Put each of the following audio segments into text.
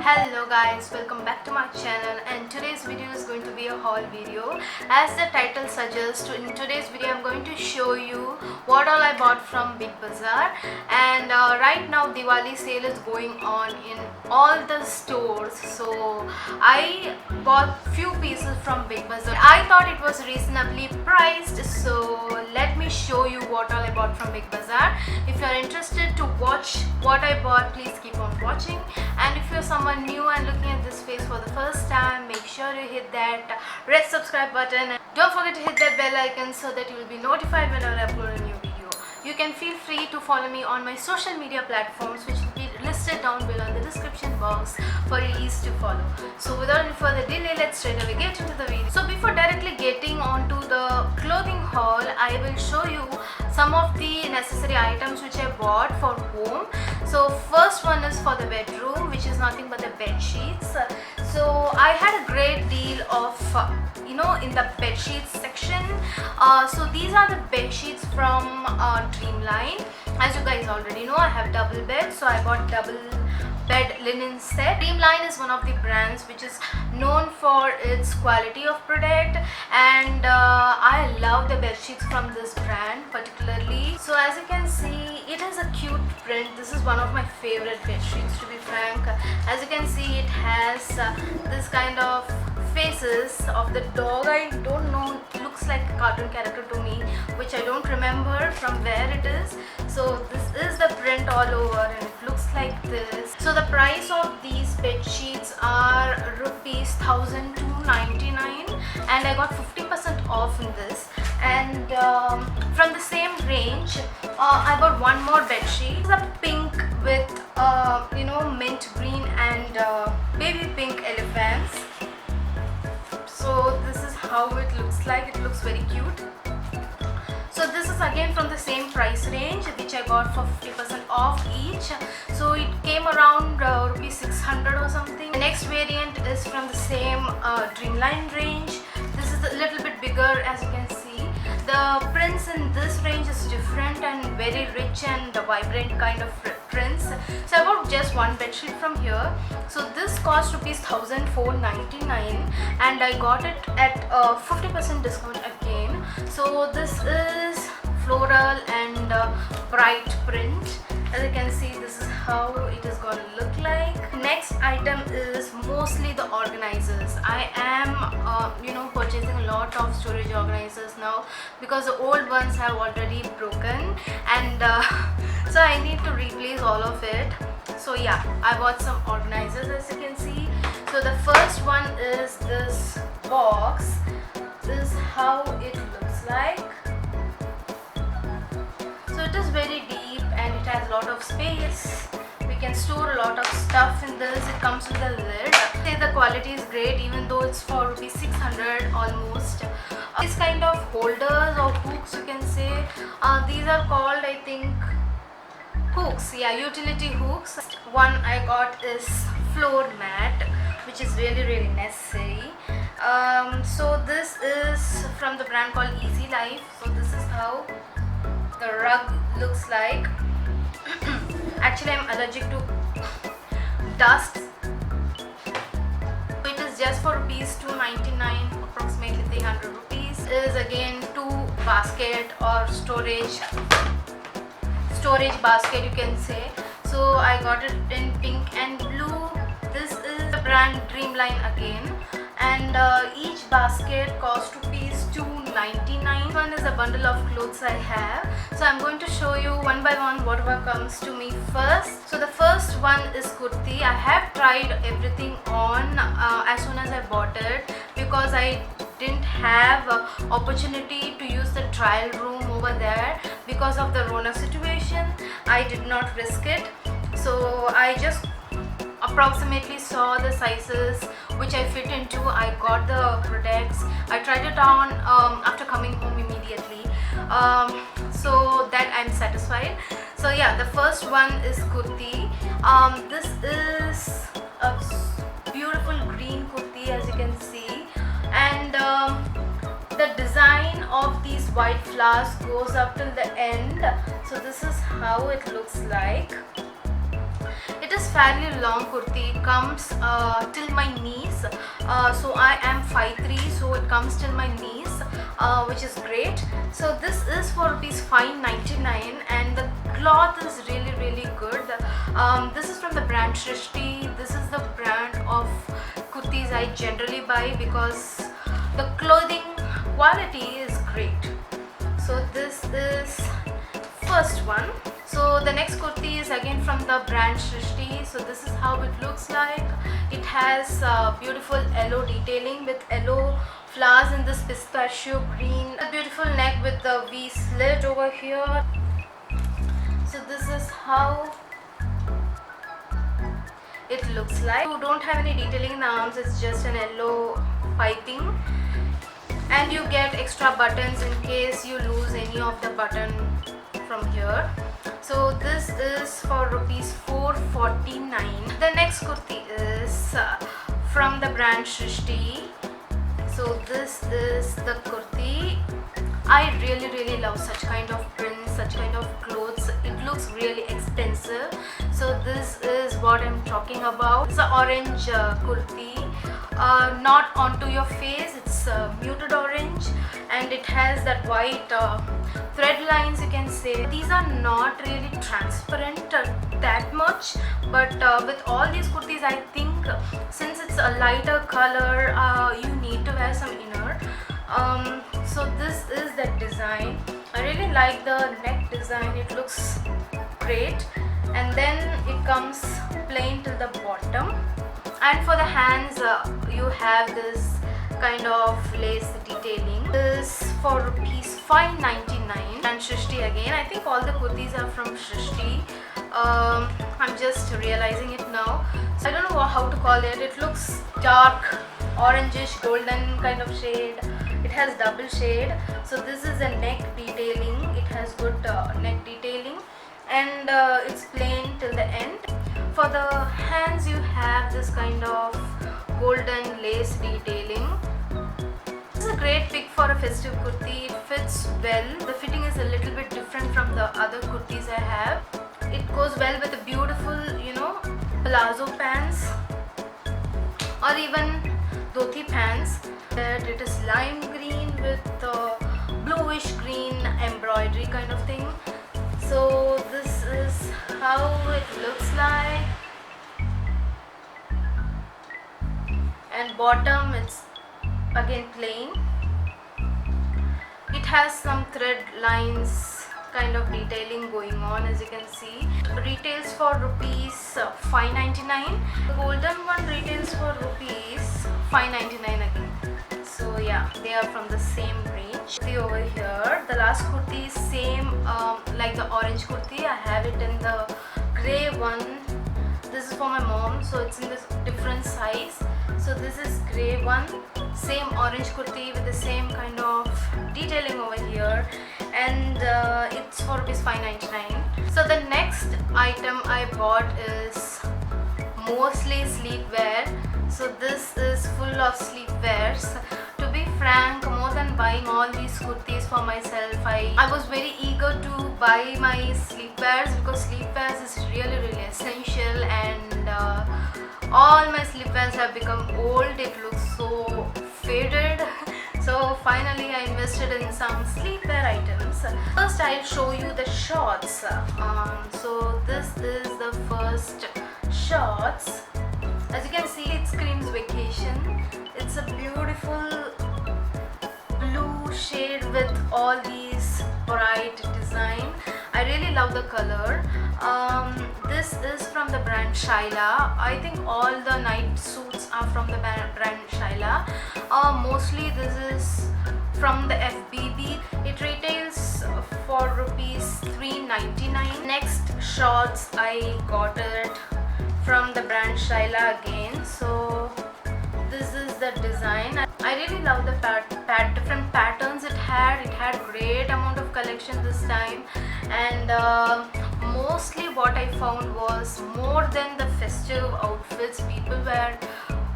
Hello guys, welcome back to my channel, and today's video is going to be a haul video. As the title suggests, in today's video I'm going to show you what all I bought from Big Bazaar. And right now Diwali sale is going on in all the stores, so I bought few pieces from Big Bazaar. I thought it was reasonably priced, so let me show you what all I bought from Big Bazaar. If you are interested to watch what I bought, please keep on watching. And if you're someone new and looking at this face for the first time, make sure you hit that red subscribe button, and don't forget to hit that bell icon so that you will be notified whenever I upload a new video. You can feel free to follow me on my social media platforms, which will be listed down below in the description box for your ease to follow. So without any further delay, let's straight away get into the video. So before directly getting onto the clothing haul, I will show you some of the necessary items which I bought for home. So first one is for the bedroom, which is nothing but the bed sheets. So I had a great deal of in the bed sheets section. So these are the bed sheets from Dreamline. As you guys already know, I have double bed, so I bought double bed linen set. Dreamline is one of the brands which is known for its quality of product, and I love the bed sheets from this brand particularly. So as you can see, it has a cute print. This is one of my favorite bed sheets, to be frank. As you can see, it has this kind of faces of the dog. I don't know, it looks like a cartoon character to me, which I don't remember from where it is. So this is the print all over, and it looks like this. So the price of these bed sheets are rupees 1299, and I got 50% off in this. And from the same range, I got one more bed sheet. It's a pink with mint green and baby pink elephants. So this is how it looks like. It looks very cute. So this is again from the same price range, which I got for 50% off each. So it came around rupees 600 or something. The next variant is from the same Dreamline range. This is a little bit bigger, as you can see. The prints in this range is different and very rich and vibrant kind of prints. So I bought just one bedsheet from here. So this cost rupees 1499, and I got it at 50% discount again. So this is floral and bright print. As you can see, this is how it is going to look like. Next item is mostly the organizers. I am purchasing a lot of storage organizers now because the old ones have already broken, and so I need to replace all of it. So yeah, I bought some organizers, as you can see. So the first one is this box. This is how it looks like. So it is very deep and it has a lot of space. We can store a lot of stuff in this. It comes with a lid. I say the quality is great, even though it's for rupees 600 almost. These kind of holders or hooks, you can say, these are called, I think, hooks. Yeah, utility hooks. One I got is floor mat, which is really necessary. So this is from the brand called Easy Life. So this is how the rug looks like. Actually, I'm allergic to dust. It is just for rupees 299, approximately 300 rupees. It is again two basket or storage basket, you can say. So I got it in pink and blue. This is the brand Dreamline again, and each basket costs rupees 299. One is a bundle of clothes I have. So I'm going to show you one by one whatever comes to me first. So the first one is kurti. I have tried everything on as soon as I bought it, because I didn't have opportunity to use the trial room over there because of the Rona situation. I did not risk it. So I just approximately saw the sizes which I fit into. I got the products. I tried it on after coming home immediately, so that I'm satisfied. So yeah, the first one is kurti. This is a beautiful green kurti, as you can see, and the design of these white flowers goes up till the end. So this is how it looks like. It is fairly long kurti, comes till my knees. So I am 5'3", so it comes till my knees, which is great. So this is for rupees 599, and the cloth is really good. This is from the brand Shrishti. This is the brand of kurtis I generally buy because the clothing quality is great. So this is first one. So the next kurti is again from the brand Shrishti. So this is how it looks like. It has beautiful yellow detailing with yellow flowers in this pistachio green. A beautiful neck with the V slit over here. So this is how it looks like. You don't have any detailing in the arms, it's just an yellow piping, and you get extra buttons in case you lose any of the button from here. So this is for rupees 449. The next kurti is from the brand Shrishti. So this is the kurti. I really love such kind of prints, such kind of clothes. It looks really expensive. So this is what I'm talking about. It's an orange kurti, not onto your face. It's muted orange, and it has that white thread lines, you can say. These are not really transparent that much, but with all these kurtis, I think since it's a lighter color, you need to wear some inner. So this is that design. I really like the neck design. It looks great, and then it comes plain till the bottom, and for the hands you have this kind of lace detailing. This for rupees 599, and Shrishti again. I think all the kurtis are from Shrishti. I'm just realizing it now. So I don't know how to call it. It looks dark orangish golden kind of shade. It has double shade. So this is a neck detailing. It has good neck detailing, and it's plain till the end. For the hands you have this kind of golden lace detailing. This is a great pick for a festive kurti. It fits well. The fitting is a little bit different from the other kurtis I have. It goes well with a beautiful, palazzo pants or even dhoti pants. It is lime green with bluish green embroidery kind of thing. So this is how it looks like, and bottom it's again plain. It has some thread lines kind of detailing going on, as you can see. Retails for rupees 599. The golden one retails for rupees 599 again. So yeah, they are from the same range. See over here, the last kurti is same like the orange kurti. I have it in the gray one. This is for my mom, so it's in this different size. So this is gray one, same orange kurti with the same kind of detailing over here, and it's for rupees 599. So the next item I bought is mostly sleepwear. So this is full of sleepwears. To be frank, more than buying all these kurtis for myself, I was very eager to buy my sleepwears because sleepwears is really essential, and all my sleepwears have become old. It looks so faded. So finally I invested in some sleepwear items. First I'll show you the shorts. So this is the first shorts. As you can see, it screams vacation. It's a beautiful blue shade with all these bright design. I really love the color. This is from the brand Shaila. I think all the night suits are from the brand Shaila. Mostly this is from the FBB. It retails for rupees 399. Next shorts, I got it from the brand Shaila again. So this is the design. I really love the different patterns it had. It had great amount of collection this time, and mostly what I found was more than the festive outfits, people were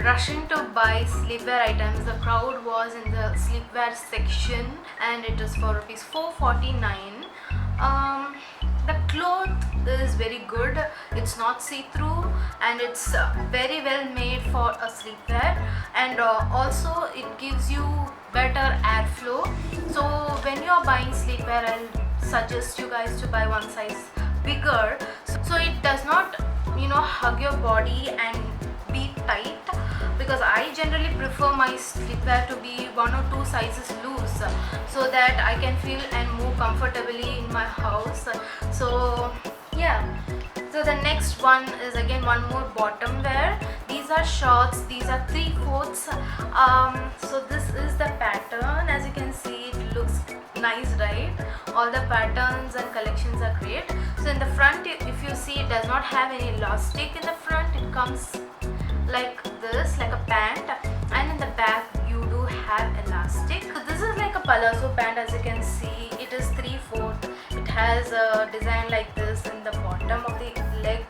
rushing to buy sleepwear items. The crowd was in the sleepwear section, and it is for rupees 449. The cloth is very good. It's not see-through, and it's very well made for a sleepwear, and also it gives you better airflow. So when you are buying sleepwear, I'll suggest you guys to buy one size bigger, so it does not hug your body and be tight, because I generally prefer my sleepwear to be 1 or 2 sizes loose, so that I can feel and move comfortably in my house. So yeah, so the next one is again one more bottom wear. These are shorts, these are 3/4. So this is the pattern. As you can see, it looks nice, right? All the patterns and collections are great. So in the front, if you see, it does not have any elastic in the front. It comes like this, like a pant, and in the back you do have elastic. So this is like a palazzo pant. As you can see, it is 3/4. It has a design like this in the bottom of the leg.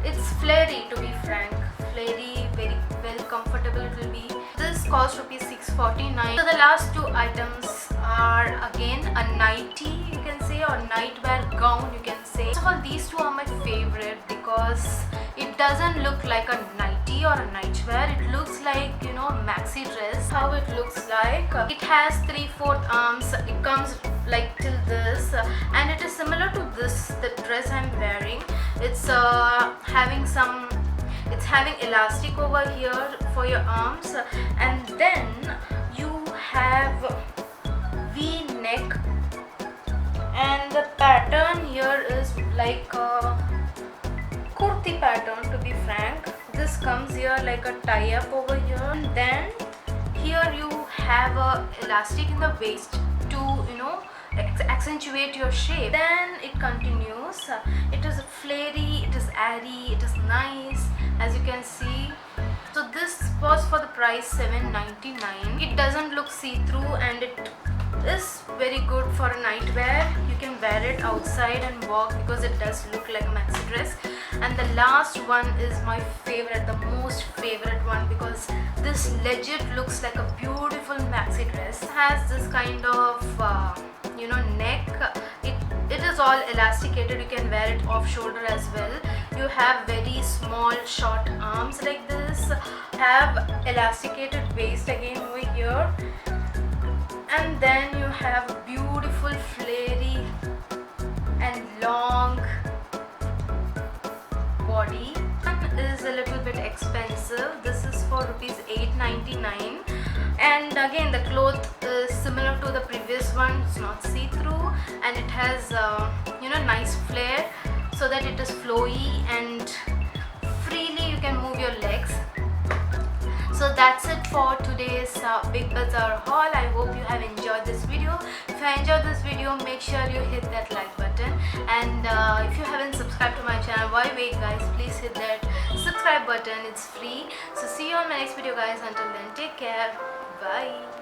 It's flary, to be frank, flary, very well comfortable it will be. This cost rupees 649. So the last two items are again a nightie, you can say, or nightwear gown, you can say. First of all, these two are my favorite because it doesn't look like a nightie or a nightwear. It looks like, maxi dress. How it looks like, it has 3/4 arms. It comes like till this, and it is similar to this, the dress I'm wearing. It's having elastic over here for your arms, and then you have V-neck, and the pattern here is like a kurti pattern, to be frank. This comes here like a tie-up over here, and then here you have a elastic in the waist to accentuate your shape. Then it continues. It is flary, it is airy, it is nice, as you can see. So this was for the price 799. It doesn't look see-through, and it is very good for a nightwear. You can wear it outside and walk because it does look like a maxi dress. And the last one is my favorite, the most favorite one, because this legit looks like a beautiful maxi dress. It has this kind of neck. It is all elasticated. You can wear it off shoulder as well. You have very small short arms like this. Have elasticated waist again over here, and then you have beautiful flary and long body. One is a little bit expensive. This is for rupees 899, and again the cloth is similar to the previous one. It's not see-through, and it has nice flare, so that it is flowy and freely you can move your legs. So that's it for today's Big Bazaar haul. I hope you have enjoyed this video. If you enjoyed this video, make sure you hit that like button, and if you haven't subscribed to my channel, why wait guys, please hit that subscribe button. It's free. So see you on my next video guys. Until then, take care. Bye.